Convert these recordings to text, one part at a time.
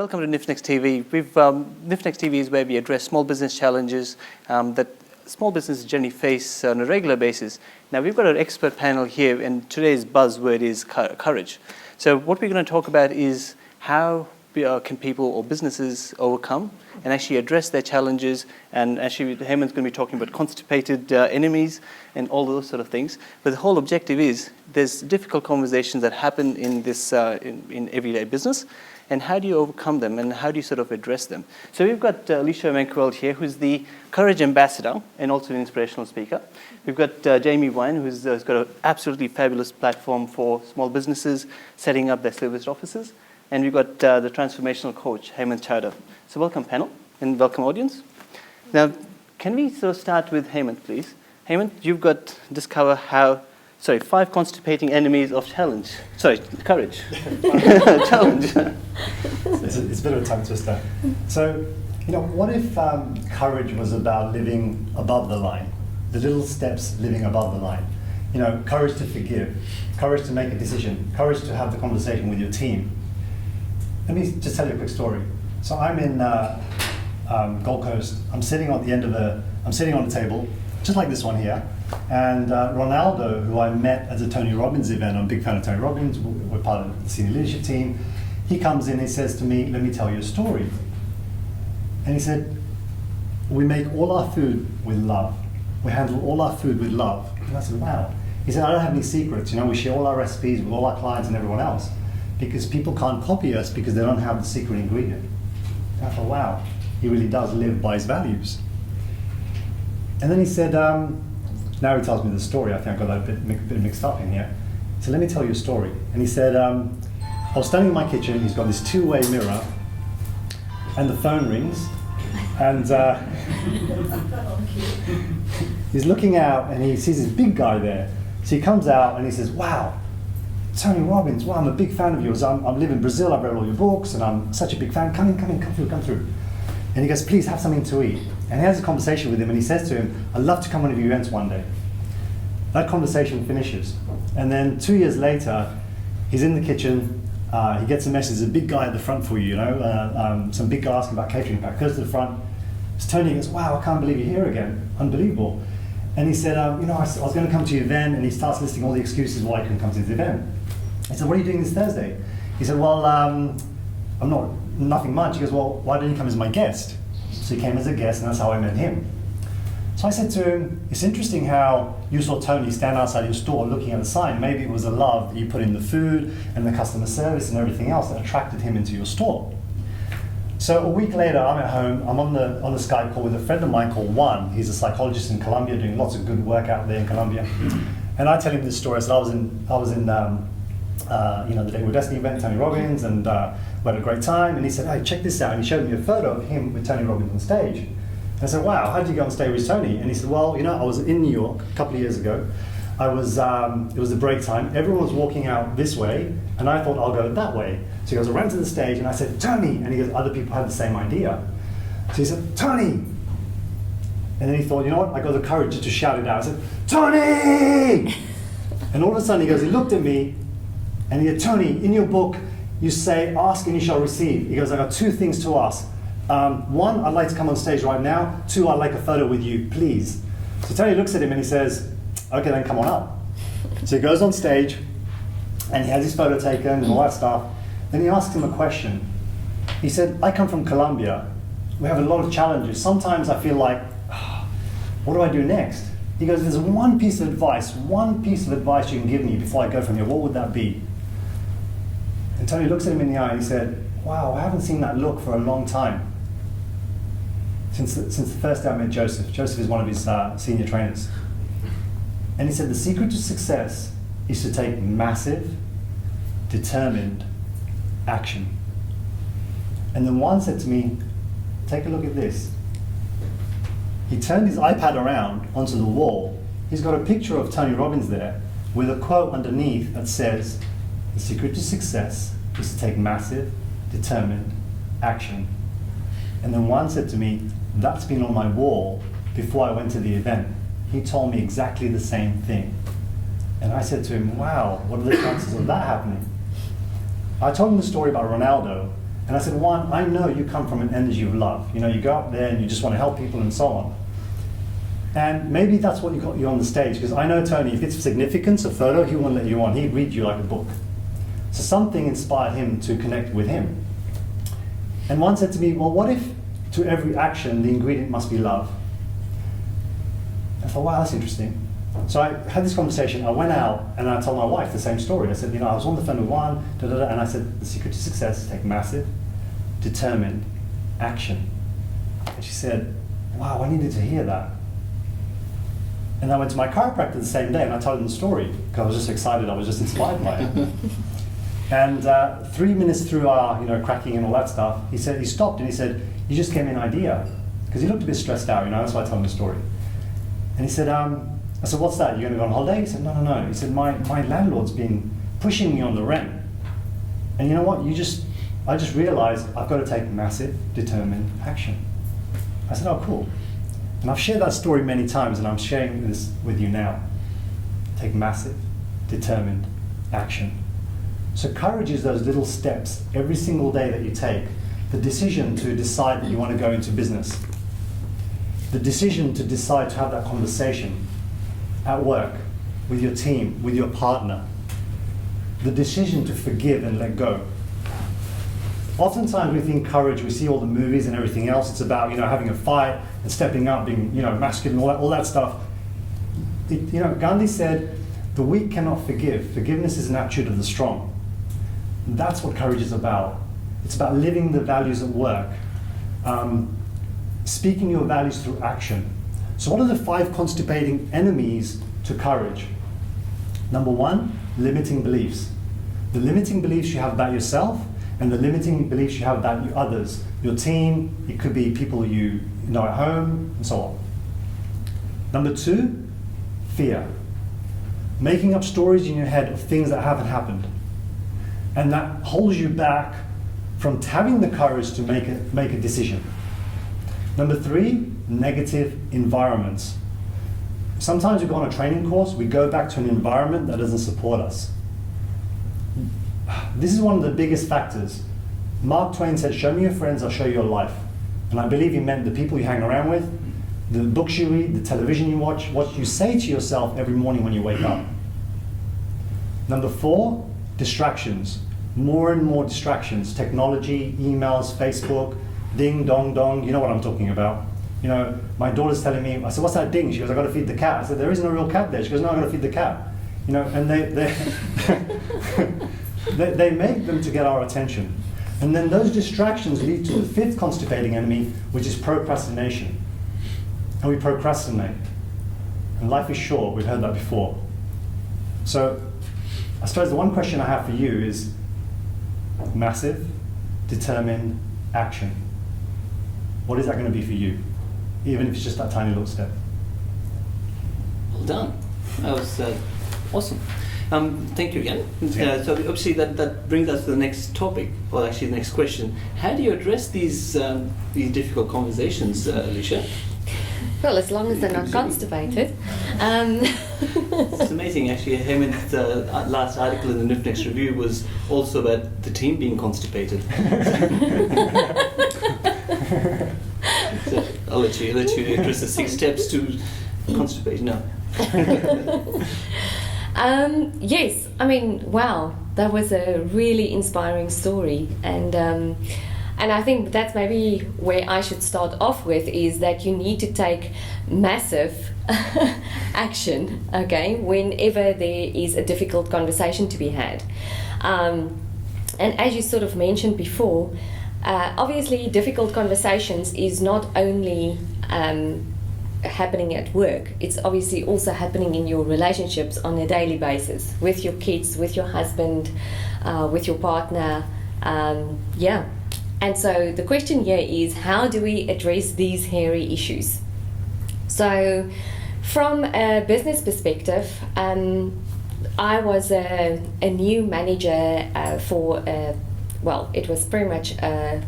welcome to NifnexTV. NifnexTV is where we address small business challenges that small businesses generally face on a regular basis. Now, we've got an expert panel here, and today's buzzword is courage. So what we're going to talk about is how can people or businesses overcome and actually address their challenges. And actually, Hemant's going to be talking about constipated enemies and all those sort of things. But the whole objective is there's difficult conversations that happen in this in everyday business. And how do you overcome them, and how do you sort of address them? So we've got Alicia Manquel here, who's the Courage Ambassador and also an inspirational speaker. We've got Jamie Wine, who's got an absolutely fabulous platform for small businesses setting up their service offices. And we've got the transformational coach, Hemant Chowdhury. So welcome, panel, and welcome, audience. Now, can we sort of start with Hemant, please? Hemant, you've got discover how... 5 constipating enemies of challenge. Courage. Challenge. It's a bit of a tongue twister. So, what if courage was about living above the line? The little steps living above the line. Courage to forgive, courage to make a decision, courage to have the conversation with your team. Let me just tell you a quick story. So I'm in Gold Coast. I'm sitting on a table, just like this one here. And Ronaldo, who I met at a Tony Robbins event, I'm a big fan of Tony Robbins, we're part of the senior leadership team. He comes in and he says to me, "Let me tell you a story." And he said, "We make all our food with love. We handle all our food with love." And I said, "Wow." He said, "I don't have any secrets. We share all our recipes with all our clients and everyone else because people can't copy us because they don't have the secret ingredient." And I thought, wow, he really does live by his values. And then he said, now he tells me the story. I think I got that a bit mixed up in here. So let me tell you a story. And he said, I was standing in my kitchen. He's got this two-way mirror, and the phone rings, and he's looking out, and he sees this big guy there. So he comes out, and he says, "Wow, Tony Robbins, wow, I'm a big fan of yours. I live in Brazil. I've read all your books, and I'm such a big fan. Come through. And he goes, "Please have something to eat." And he has a conversation with him, and he says to him, "I'd love to come to one of your events one day." That conversation finishes. And then 2 years later, he's in the kitchen, he gets a message, there's a big guy at the front for you, some big guy asking about catering pack, goes to the front, it's Tony, he goes, "Wow, I can't believe you're here again, unbelievable." And he said, I was going to come to your event, and he starts listing all the excuses why he couldn't come to the event. He said, "What are you doing this Thursday?" He said, "Well, nothing much." He goes, "Well, why didn't you come as my guest?" So he came as a guest, and that's how I met him. So I said to him, "It's interesting how you saw Tony stand outside your store looking at the sign. Maybe it was the love that you put in the food and the customer service and everything else that attracted him into your store." So a week later, I'm at home. I'm on the Skype call with a friend of mine called Juan. He's a psychologist in Colombia, doing lots of good work out there in Colombia. And I tell him this story. I said I was in the Day with Destiny event, Tony Robbins, and we had a great time. And he said, "Hey, check this out." And he showed me a photo of him with Tony Robbins on stage. And I said, "Wow, how did you go on stage with Tony?" And he said, "Well, I was in New York a couple of years ago. It was the break time. Everyone was walking out this way, and I thought I'll go that way." So he goes, "I ran to the stage, and I said, 'Tony!' And he goes, other people had the same idea. So he said, 'Tony!' And then he thought, I got the courage to shout it out. I said, 'Tony!' And all of a sudden he goes, he looked at me, and he said, 'Tony, in your book, you say, ask and you shall receive.' He goes, 'I got 2 things to ask. One, I'd like to come on stage right now. 2, I'd like a photo with you, please.' So Tony looks at him and he says, 'Okay, then come on up.' So he goes on stage, and he has his photo taken and all that stuff. Then he asks him a question. He said, 'I come from Colombia. We have a lot of challenges. Sometimes I feel like, what do I do next?' He goes, 'There's one piece of advice you can give me before I go from here. What would that be?' And Tony looks at him in the eye and he said, 'Wow, I haven't seen that look for a long time. Since the first day I met Joseph.' Joseph is one of his senior trainers. And he said, 'The secret to success is to take massive, determined action.' And then Juan said to me, 'Take a look at this.' He turned his iPad around onto the wall. He's got a picture of Tony Robbins there with a quote underneath that says, 'The secret to success is to take massive, determined action.' And then Juan said to me, 'That's been on my wall before I went to the event.' He told me exactly the same thing. And I said to him, 'Wow, what are the chances of that happening?' I told him the story about Ronaldo, And I said, one, I know you come from an energy of love. You know, you go up there and you just want to help people and so on. And maybe that's what got you on the stage, because I know Tony, if it's significance, a photo, he won't let you on. He'd read you like a book. So something inspired him to connect with him. And one said to me, well, what if to every action the ingredient must be love? I thought, wow, that's interesting. So I had this conversation, I went out and I told my wife the same story. I said, you know, I was on the phone with one, and I said, the secret to success is take massive, determined action. And she said, wow, I needed to hear that. And I went to my chiropractor the same day and I told him the story because I was just excited, I was just inspired by it. And 3 minutes through our, cracking and all that stuff, he stopped and he said, you just gave me an idea. Because he looked a bit stressed out, that's why I told him the story. And he said, I said, what's that? You're going to go on holiday? He said, no. He said, my landlord's been pushing me on the rent. And you know what? I just realized I've got to take massive, determined action. I said, oh, cool. And I've shared that story many times, and I'm sharing this with you now. Take massive, determined action. So courage is those little steps every single day that you take. The decision to decide that you want to go into business. The decision to decide to have that conversation at work, with your team, with your partner. The decision to forgive and let go. Oftentimes we think courage, we see all the movies and everything else, it's about having a fight and stepping up, being masculine, all that stuff. Gandhi said, the weak cannot forgive. Forgiveness is an attitude of the strong. And that's what courage is about. It's about living the values at work, speaking your values through action. So what are the 5 constipating enemies to courage? Number 1, limiting beliefs. The limiting beliefs you have about yourself and the limiting beliefs you have about others, your team, it could be people you know at home, and so on. Number 2, fear. Making up stories in your head of things that haven't happened. And that holds you back from having the courage to make a decision. Number 3, negative environments. Sometimes we go on a training course, we go back to an environment that doesn't support us. This is one of the biggest factors. Mark Twain said, show me your friends, I'll show you your life. And I believe he meant the people you hang around with, the books you read, the television you watch, what you say to yourself every morning when you wake up. Number 4, distractions. More and more distractions. Technology, emails, Facebook, ding, dong, dong, you know what I'm talking about. My daughter's telling me, I said, what's that ding? She goes, I got to feed the cat. I said, there isn't a real cat there. She goes, no, I got to feed the cat. And they make them to get our attention. And then those distractions lead to the 5th constipating enemy, which is procrastination. And we procrastinate. And life is short, we've heard that before. So I suppose the one question I have for you is massive, determined action. What is that going to be for you? Even if it's just that tiny little step. Well done. That was awesome. Thank you again. So obviously that brings us to the next topic, or actually the next question. How do you address these difficult conversations, Alicia? Well, as long as they're not constipated. It's amazing, actually. Hemant's last article in the Nifnex review was also about the team being constipated. So I'll let you address the 6 steps to constipate. No. Yes, wow, that was a really inspiring story, and I think that's maybe where I should start off with, is that you need to take massive action, okay, whenever there is a difficult conversation to be had. And as you sort of mentioned before, obviously difficult conversations is not only happening at work, it's obviously also happening in your relationships on a daily basis, with your kids, with your husband, with your partner, And so the question here is, how do we address these hairy issues? So from a business perspective, I was a new manager for, it was pretty much an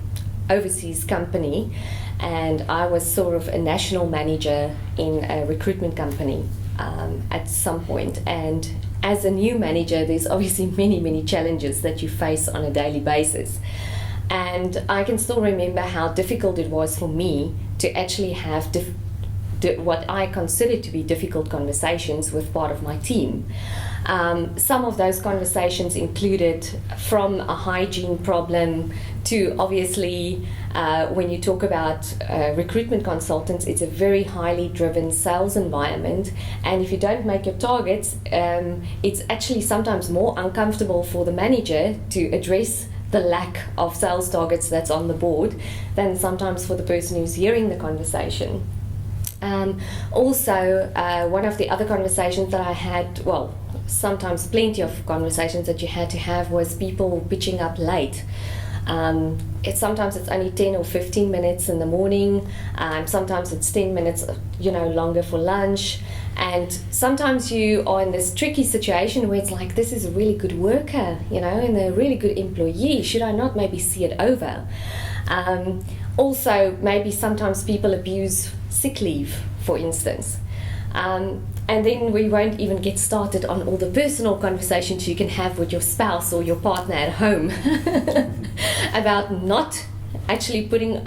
overseas company, and I was sort of a national manager in a recruitment company at some point. And as a new manager, there's obviously many challenges that you face on a daily basis. And I can still remember how difficult it was for me to actually have what I consider to be difficult conversations with part of my team. Some of those conversations included from a hygiene problem to obviously when you talk about recruitment consultants, it's a very highly driven sales environment, and if you don't make your targets, it's actually sometimes more uncomfortable for the manager to address the lack of sales targets that's on the board than sometimes for the person who's hearing the conversation. Also, one of the other conversations that I had, well, sometimes plenty of conversations that you had to have, was people pitching up late. Sometimes it's only 10 or 15 minutes in the morning, sometimes it's 10 minutes, longer for lunch. And sometimes you are in this tricky situation where it's like, this is a really good worker, and a really good employee. Should I not maybe see it over? Also, maybe sometimes people abuse sick leave, for instance. And then we won't even get started on all the personal conversations you can have with your spouse or your partner at home about not actually putting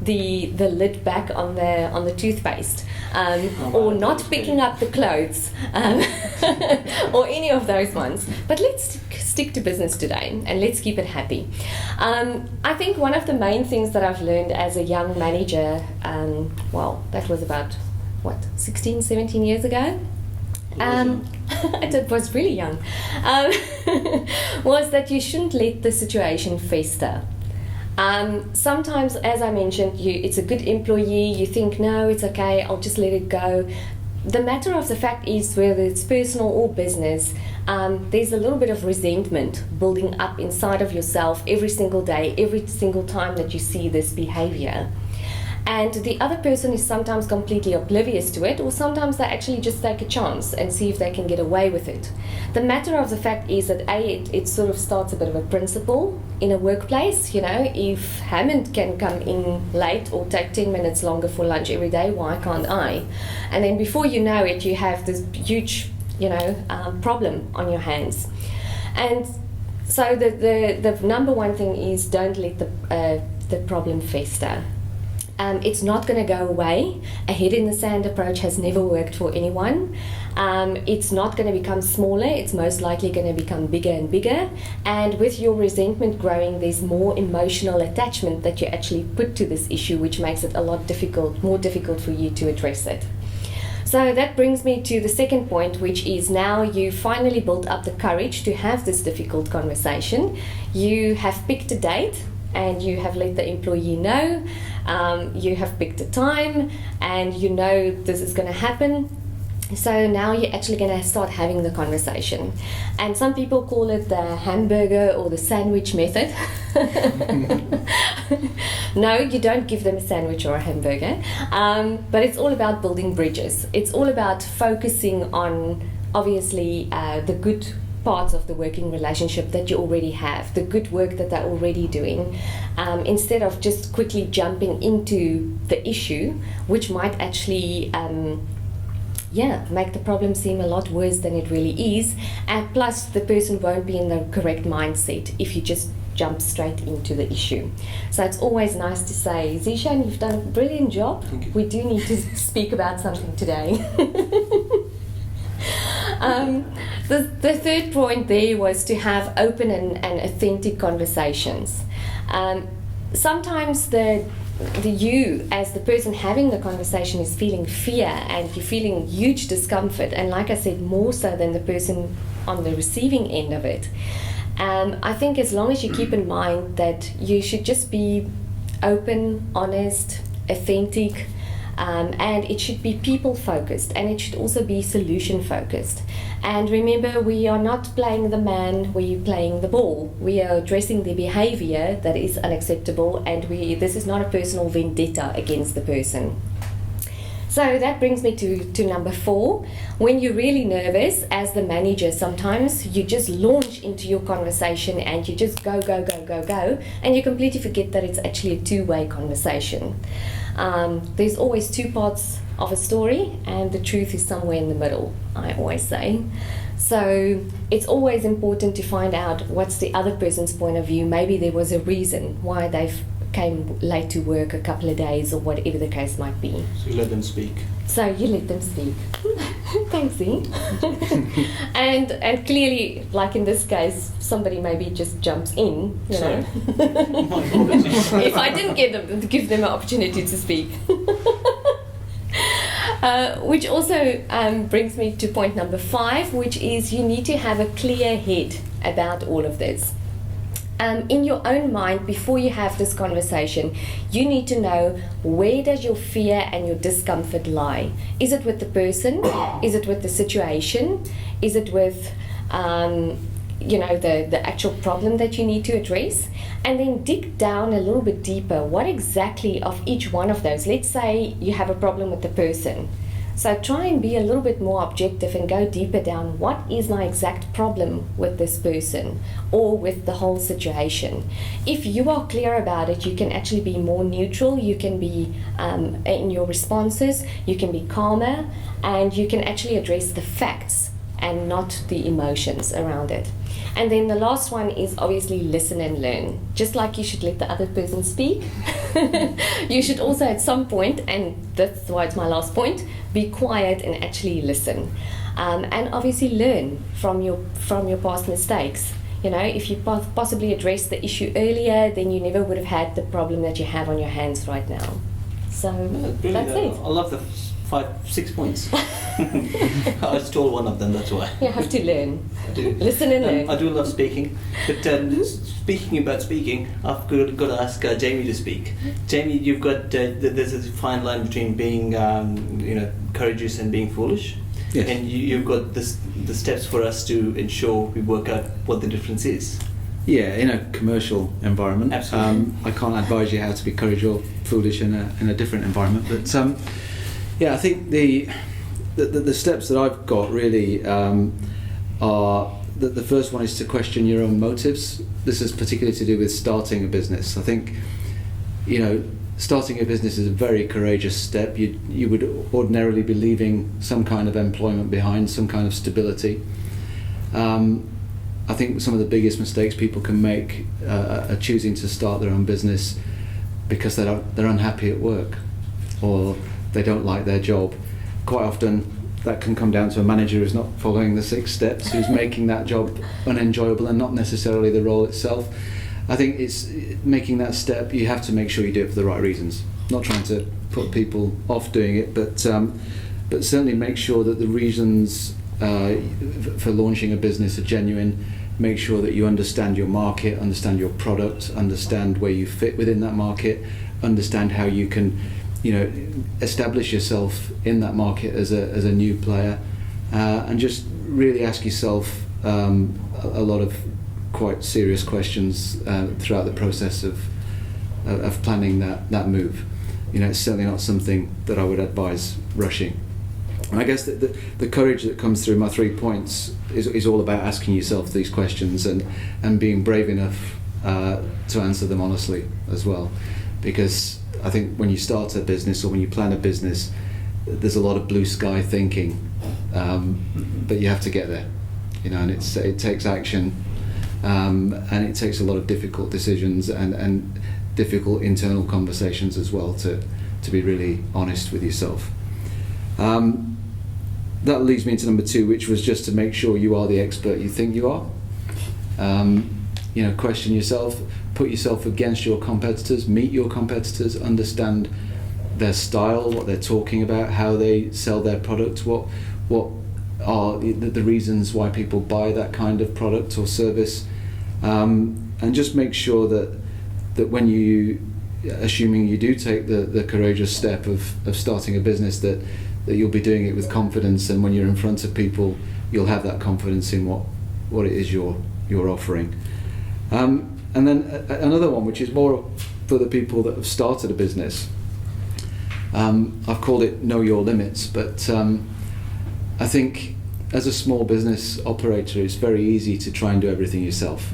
the lid back on the toothpaste, or not picking up the clothes, or any of those ones. But let's stick to business today and let's keep it happy. I think one of the main things that I've learned as a young manager, that was about 16, 17 years ago. It was really young. Was that you shouldn't let the situation fester. Sometimes, as I mentioned, it's a good employee, you think, no, it's okay, I'll just let it go. The matter of the fact is, whether it's personal or business, there's a little bit of resentment building up inside of yourself every single day, every single time that you see this behavior. And the other person is sometimes completely oblivious to it, or sometimes they actually just take a chance and see if they can get away with it. The matter of the fact is that it sort of starts a bit of a principle in a workplace. If Hammond can come in late or take 10 minutes longer for lunch every day, why can't I? And then before you know it, you have this huge problem on your hands. And so the number one thing is, don't let the problem fester. It's not going to go away. A head in the sand approach has never worked for anyone. It's not going to become smaller. It's most likely going to become bigger and bigger. And with your resentment growing, there's more emotional attachment that you actually put to this issue, which makes it a lot more difficult for you to address it. So that brings me to the second point, which is, now you finally built up the courage to have this difficult conversation. You have picked a date and you have let the employee know. You have picked a time and this is going to happen. So now you're actually going to start having the conversation. And some people call it the hamburger or the sandwich method. No, you don't give them a sandwich or a hamburger. But it's all about building bridges. It's all about focusing on, obviously, the good parts of the working relationship that you already have, the good work that they're already doing, instead of just quickly jumping into the issue, which might actually make the problem seem a lot worse than it really is. And plus, the person won't be in the correct mindset if you just jump straight into the issue. So it's always nice to say, Zishan, you've done a brilliant job. We do need to speak about something today. The third point there was to have open and authentic conversations. Sometimes you, as the person having the conversation, is feeling fear and you're feeling huge discomfort, and like I said, more so than the person on the receiving end of it. I think as long as you keep in mind that you should just be open, honest, authentic, and it should be people focused, and it should also be solution focused. And remember, we are not playing the man, we're playing the ball. We are addressing the behavior that is unacceptable, and this is not a personal vendetta against the person. So that brings me to number 4. When you're really nervous as the manager, sometimes you just launch into your conversation and you just go, and you completely forget that it's actually a two-way conversation. There's always two parts of a story, and the truth is somewhere in the middle, I always say. So it's always important to find out what's the other person's point of view. Maybe there was a reason why they came late to work a couple of days, or whatever the case might be. So you let them speak. So you let them speak. Thanks, E. and clearly, like in this case, somebody maybe just jumps in, you know. If I didn't give them an opportunity to speak. Which also brings me to point number 5, which is you need to have a clear head about all of this. In your own mind, before you have this conversation, you need to know, where does your fear and your discomfort lie? Is it with the person? Is it with the situation? Is it with the actual problem that you need to address? And then dig down a little bit deeper. What exactly of each one of those? Let's say you have a problem with the person. So try and be a little bit more objective and go deeper down. What is my exact problem with this person or with the whole situation? If you are clear about it, you can actually be more neutral. You can be in your responses, you can be calmer, and you can actually address the facts and not the emotions around it. And then the last one is obviously listen and learn. Just like you should let the other person speak, you should also at some point, and that's why it's my last point, be quiet and actually listen. And obviously learn from your past mistakes. You know, if you possibly addressed the issue earlier, then you never would have had the problem that you have on your hands right now. So that's it. I love the 6 points. I stole one of them, that's why. You have to learn. I do. Listen and learn. I do love speaking, but speaking about speaking, I've got to ask Jamie to speak. Jamie, you've got there's a fine line between being courageous and being foolish. Yes. And you've got the steps for us to ensure we work out what the difference is. Yeah, in a commercial environment. Absolutely. I can't advise you how to be courageous or foolish in a different environment, but I think the steps that I've got really are that the first one is to question your own motives. This is particularly to do with starting a business. I think, starting a business is a very courageous step. You would ordinarily be leaving some kind of employment behind, some kind of stability. I think some of the biggest mistakes people can make are choosing to start their own business because they're unhappy at work, or they don't like their job. Quite often that can come down to a manager who's not following the 6 steps, who's making that job unenjoyable and not necessarily the role itself. I think it's making that step, you have to make sure you do it for the right reasons. Not trying to put people off doing it, but certainly make sure that the reasons for launching a business are genuine. Make sure that you understand your market, understand your product, understand where you fit within that market, understand how you can establish yourself in that market as a new player, and just really ask yourself a lot of quite serious questions throughout the process of planning that move. It's certainly not something that I would advise rushing. And I guess the courage that comes through my 3 points is all about asking yourself these questions and being brave enough to answer them honestly as well, because I think when you start a business or when you plan a business, there's a lot of blue sky thinking, but you have to get there, and it takes action, and it takes a lot of difficult decisions and difficult internal conversations as well to be really honest with yourself. That leads me into number 2, which was just to make sure you are the expert you think you are. Question yourself, put yourself against your competitors, meet your competitors, understand their style, what they're talking about, how they sell their product, what are the reasons why people buy that kind of product or service, and just make sure that when you, assuming you do take the courageous step of starting a business, that you'll be doing it with confidence, and when you're in front of people, you'll have that confidence in what it is you're offering. And then another one, which is more for the people that have started a business. I've called it Know Your Limits, but I think as a small business operator, it's very easy to try and do everything yourself.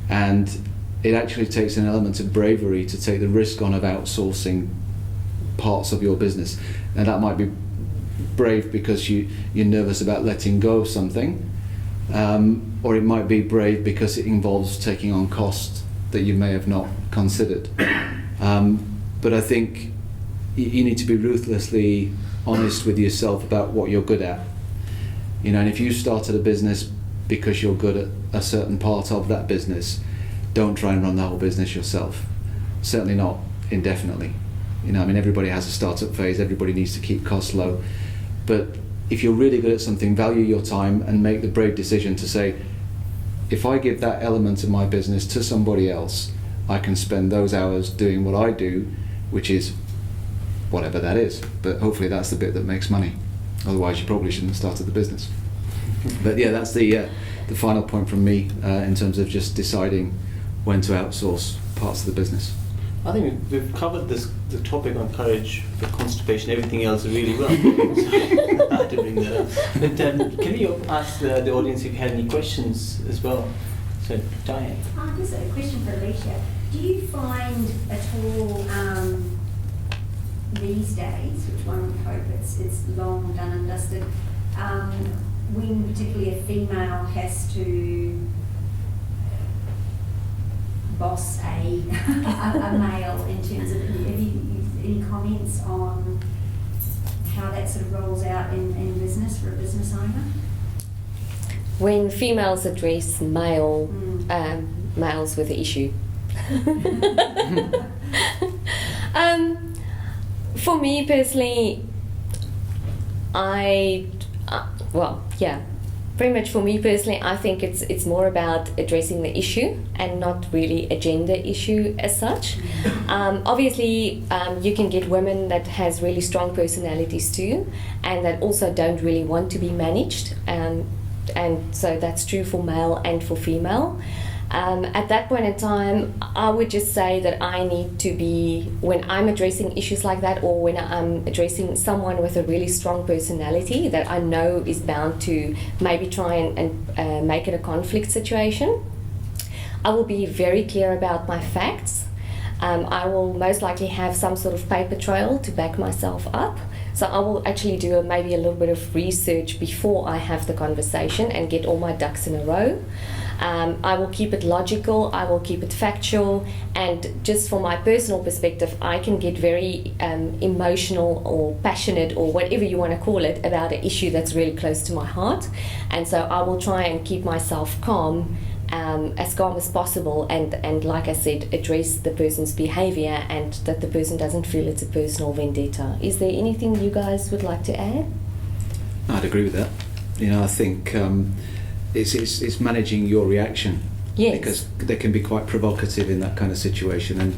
And it actually takes an element of bravery to take the risk on of outsourcing parts of your business. And that might be brave because you're nervous about letting go of something, or it might be brave because it involves taking on costs that you may have not considered. But I think you need to be ruthlessly honest with yourself about what you're good at. And if you started a business because you're good at a certain part of that business, don't try and run the whole business yourself. Certainly not indefinitely. Everybody has a startup phase, everybody needs to keep costs low. But if you're really good at something, value your time and make the brave decision to say, if I give that element of my business to somebody else, I can spend those hours doing what I do, which is whatever that is. But hopefully that's the bit that makes money. Otherwise you probably shouldn't have started the business. But yeah, that's the final point from me in terms of just deciding when to outsource parts of the business. I think we've covered the topic on courage, the constipation, everything else really well. I had to bring that up. But can you ask the audience if you had any questions as well? So, Diane. Just a question for Alicia. Do you find at all these days, which one would hope it's long done and dusted, when particularly a female has to boss a male in terms of, have you any comments on how that sort of rolls out in business for a business owner? When females address males with the issue. For me personally, pretty much for me personally, I think it's more about addressing the issue and not really a gender issue as such. Obviously, you can get women that has really strong personalities too, and that also don't really want to be managed, and so that's true for male and for female. At that point in time, I would just say that I need to be, when I'm addressing issues like that, or when I'm addressing someone with a really strong personality that I know is bound to maybe try and make it a conflict situation, I will be very clear about my facts. I will most likely have some sort of paper trail to back myself up. So I will actually do maybe a little bit of research before I have the conversation and get all my ducks in a row. I will keep it logical, I will keep it factual, and just from my personal perspective, I can get very emotional or passionate or whatever you want to call it about an issue that's really close to my heart. And so I will try and keep myself calm, as calm as possible, and like I said, address the person's behavior and that the person doesn't feel it's a personal vendetta. Is there anything you guys would like to add? I'd agree with that. I think it's managing your reaction. Yes. Because they can be quite provocative in that kind of situation, and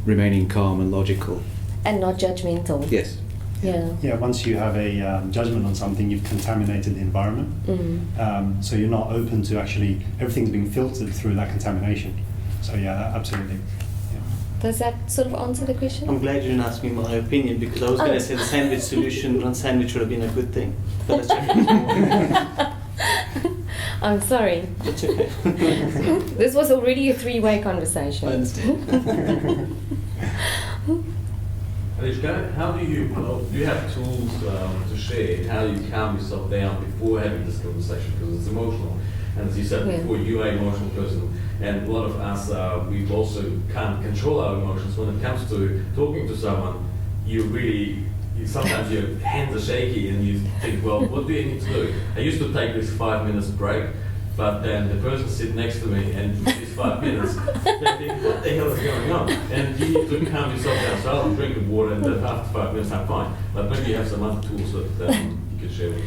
remaining calm and logical. And not judgmental. Yes. Yeah. Yeah, once you have a judgment on something, you've contaminated the environment. Mm-hmm. So you're not open to actually, everything's being filtered through that contamination. So yeah, absolutely. Yeah. Does that sort of answer the question? I'm glad you didn't ask me my opinion, because I was going to say the sandwich solution, one sandwich would have been a good thing. But that's I'm sorry. It's okay. This was already a three-way conversation. I understand. Alicia, how do you have tools to share how you calm yourself down before having this conversation, because it's emotional, and as you said before, you are an emotional person, and a lot of us we also can't control our emotions. When it comes to talking to someone, sometimes your hands are shaky and you think, well, what do you need to do? I used to take this 5 minutes break, but then the person sits next to me and these 5 minutes, they think, what the hell is going on? And you need to calm yourself down. So I'll drink of water and then after 5 minutes I'm fine. But maybe you have some other tools that you can share with us.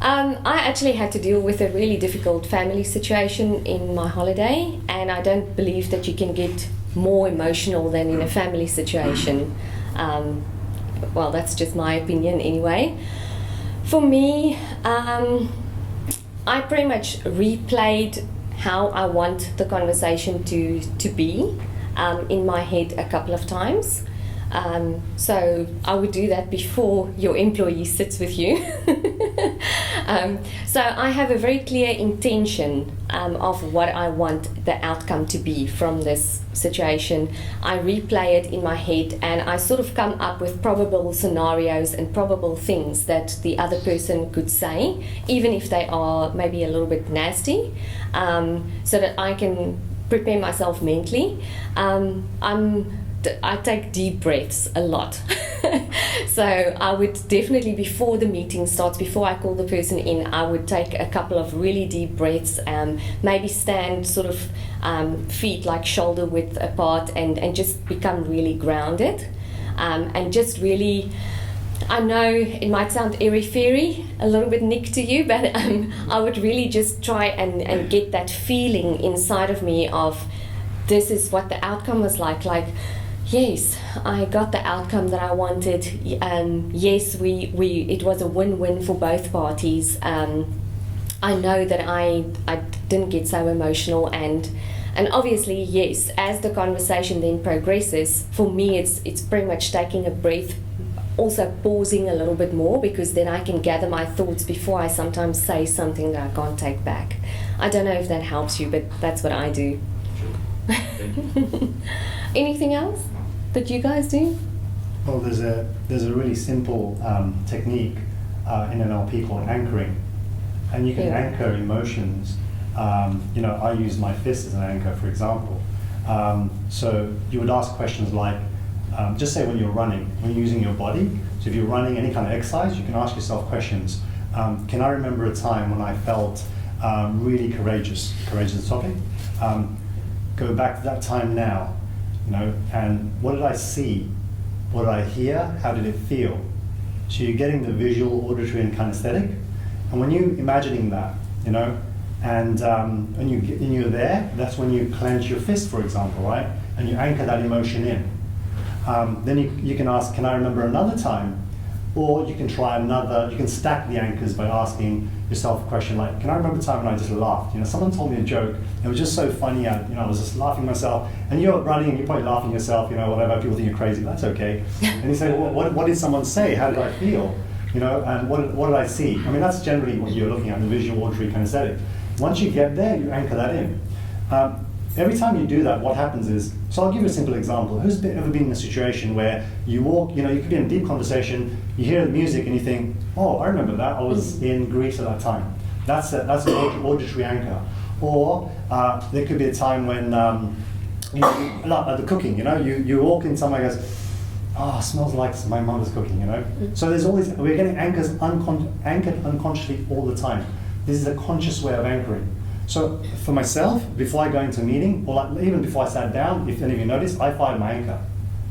I actually had to deal with a really difficult family situation in my holiday, and I don't believe that you can get more emotional than in a family situation. Well, that's just my opinion anyway. For me, I pretty much replayed how I want the conversation to be in my head a couple of times. So I would do that before your employee sits with you. So I have a very clear intention of what I want the outcome to be from this situation. I replay it in my head and I sort of come up with probable scenarios and probable things that the other person could say, even if they are maybe a little bit nasty, so that I can prepare myself mentally. I take deep breaths a lot. So I would definitely, before the meeting starts, before I call the person in, I would take a couple of really deep breaths, maybe stand sort of feet like shoulder width apart, and just become really grounded, and just really, I know it might sound airy-fairy, a little bit Nick to you, but I would really just try and get that feeling inside of me of this is what the outcome was like, yes, I got the outcome that I wanted. Yes, it was a win-win for both parties. I know that I didn't get so emotional, and obviously, yes, as the conversation then progresses, for me it's pretty much taking a breath, also pausing a little bit more, because then I can gather my thoughts before I sometimes say something that I can't take back. I don't know if that helps you, but that's what I do. Anything else that you guys do? Well, there's a really simple technique in NLP called anchoring, and you can anchor emotions. I use my fist as an anchor, for example. So you would ask questions like, just say when you're running, when you're using your body. So if you're running any kind of exercise, you can ask yourself questions. Can I remember a time when I felt really courageous? Courageous is the topic. Go back to that time now, and what did I see? What did I hear? How did it feel? So you're getting the visual, auditory, and kinesthetic. And when you're imagining that, and when you're there, that's when you clench your fist, for example, right? And you anchor that emotion in. Then you can ask, can I remember another time? Or you can try another, you can stack the anchors by asking yourself a question like, can I remember a time when I just laughed? Someone told me a joke, it was just so funny, I was just laughing myself, and you're running and you're probably laughing yourself, whatever, people think you're crazy, but that's okay. And you say, well, what did someone say? How did I feel? And what did I see? That's generally what you're looking at, the visual, auditory, kinesthetic. Once you get there, you anchor that in. Every time you do that, what happens is, so I'll give you a simple example. Who's ever been in a situation where you walk, you could be in a deep conversation, you hear the music and you think, oh, I remember that, I was in Greece at that time. That's an auditory anchor. Or there could be a time when, like the cooking, you walk in somewhere and goes, oh, it smells like my mother's cooking, So there's always, we're getting anchored unconsciously all the time. This is a conscious way of anchoring. So for myself, before I go into a meeting, or even before I sat down, if any of you notice, I fired my anchor.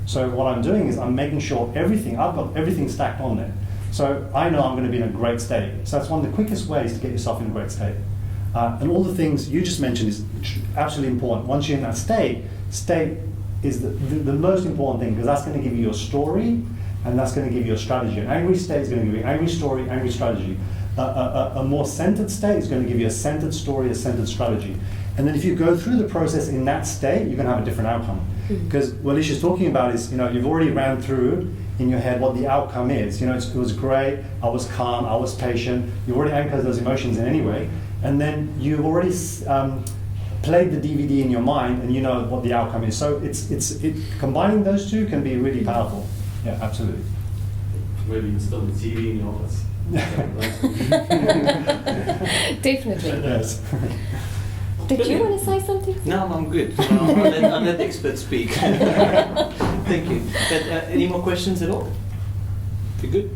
So what I'm doing is I'm making sure I've got everything stacked on there. So I know I'm going to be in a great state. So that's one of the quickest ways to get yourself in a great state. And all the things you just mentioned is absolutely important. Once you're in that state is the most important thing, because that's going to give you your story, and that's going to give you a strategy. An angry state is going to give you an angry story, angry strategy. A more centered state is going to give you a centered story, a centered strategy. And then if you go through the process in that state, you're going to have a different outcome. Because what Alicia's talking about is, you've already ran through in your head what the outcome is. It was great, I was calm, I was patient. You already anchored those emotions in anyway. And then you've already played the DVD in your mind, and you know what the outcome is. So combining those two can be really powerful. Yeah, absolutely. Maybe install the TV in your office. Definitely. Yes. Did you want to say something? No, I'm good. I'll let the experts speak. Thank you. But, any more questions at all? You're good?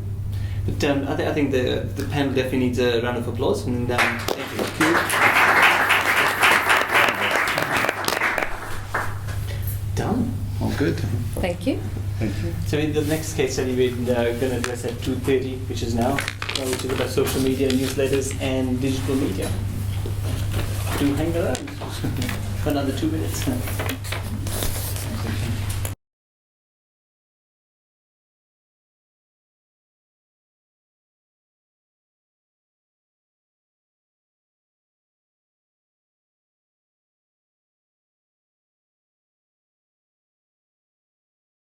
But I think the panel definitely needs a round of applause. And thank you. Done. All good. Thank you. Thank you. So in the next case study we're going to address at 2:30, which is now, which is about social media, newsletters, and digital media. Do hang around for another 2 minutes.